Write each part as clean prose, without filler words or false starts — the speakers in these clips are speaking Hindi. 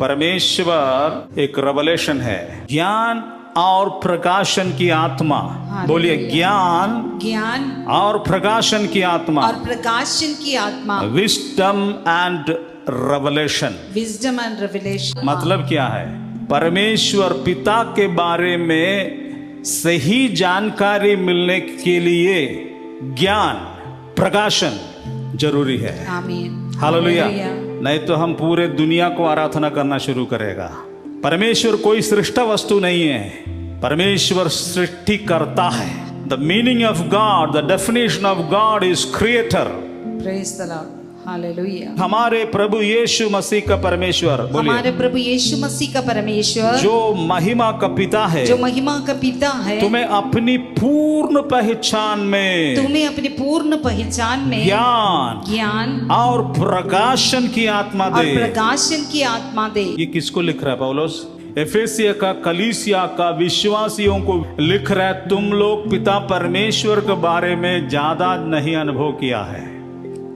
परमेश्वर एक रेवलेशन है, ज्ञान और प्रकाशन की आत्मा। बोलिए, ज्ञान ज्ञान और प्रकाशन की आत्मा, और प्रकाशन की आत्मा। Wisdom and revelation. Wisdom and revelation मतलब क्या है? परमेश्वर पिता के बारे में सही जानकारी मिलने के लिए ज्ञान प्रकाशन जरूरी है। आमीन। हालेलुया। नहीं तो हम पूरे दुनिया को आराधना करना शुरू करेगा। परमेश्वर कोई सृष्टा वस्तु नहीं है, परमेश्वर सृष्टि करता है। The meaning of God, the definition of God is creator. Praise the Lord. Hallelujah. हमारे प्रभु यीशु मसीह का परमेश्वर, हमारे प्रभु यीशु मसीह का परमेश्वर जो महिमा का पिता है, जो महिमा का पिता है, तुम्हें अपनी पूर्ण पहचान में, तुम्हें अपनी पूर्ण पहचान में ज्ञान और प्रकाशन की आत्मा और दे। प्रकाशन की आत्मा दे। ये किसको लिख रहा है पौलुस? एफेसिया का, कलीसिया का विश्वासियों को लिख रहा है। तुम लोग पिता परमेश्वर के बारे में ज्यादा नहीं अनुभव किया है,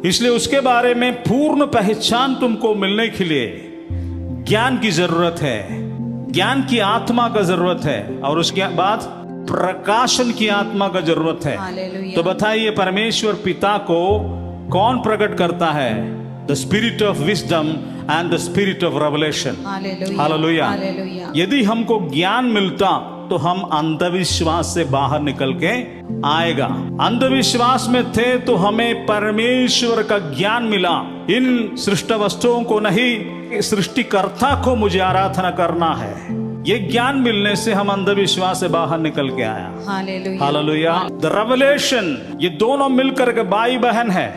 इसलिए उसके बारे में पूर्ण पहचान तुमको मिलने के लिए ज्ञान की जरूरत है, ज्ञान की आत्मा का जरूरत है, और उसके बाद प्रकाशन की आत्मा का जरूरत है। हालेलुया। तो बताइए, परमेश्वर पिता को कौन प्रकट करता है? The spirit of wisdom and the spirit of revelation. Hallelujah. यदि हमको ज्ञान मिलता तो हम अंधविश्वास से बाहर निकल के आएगा। अंधविश्वास में थे तो हमें परमेश्वर का ज्ञान मिला। इन सृष्ट वस्तुओं को नहीं, सृष्टिकर्ता को मुझे आराधना करना है। ये ज्ञान मिलने से हम अंधविश्वास से बाहर निकल के आया। हालेलुया। द रेवलेशन, ये दोनों मिलकर के भाई बहन है।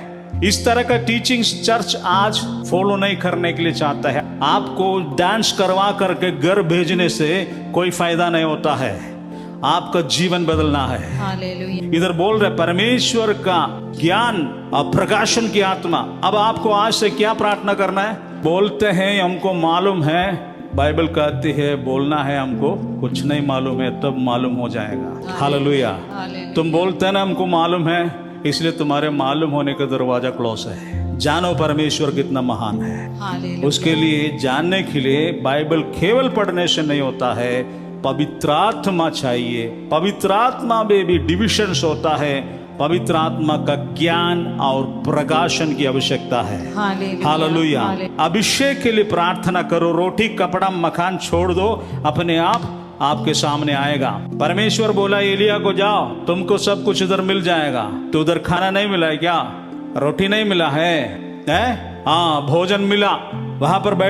इस तरह का टीचिंग चर्च आज फॉलो नहीं करने के लिए चाहता है। आपको डांस करवा करके घर भेजने से कोई फायदा नहीं होता है, आपका जीवन बदलना है। हालेलुया। इधर बोल रहे परमेश्वर का ज्ञान और प्रकाशन की आत्मा। अब आपको आज से क्या प्रार्थना करना है? बोलते हैं हमको मालूम है, बाइबल कहती है बोलना है हमको कुछ नहीं मालूम है, तब मालूम हो जाएगा। हालेलुया। तुम बोलते हैं ना हमको मालूम है, इसलिए तुम्हारे मालूम होने का दरवाजा क्लोज है। जानो परमेश्वर कितना महान है। उसके लिए जानने के लिए बाइबल केवल पढ़ने से नहीं होता है, पवित्र आत्मा चाहिए। पवित्र आत्मा में भी डिविजन्स होता है। पवित्र आत्मा का ज्ञान और प्रकाशन की आवश्यकता है। हालेलुया। अभिषेक के लिए प्रार्थना करो। रोटी कपड़ा मकान छोड़ दो, अपने आप आपके सामने आएगा। परमेश्वर बोला एलिया को, जाओ तुमको सब कुछ उधर मिल जाएगा। तो उधर खाना नहीं मिला है क्या? रोटी नहीं मिला है? हाँ, भोजन मिला। वहां पर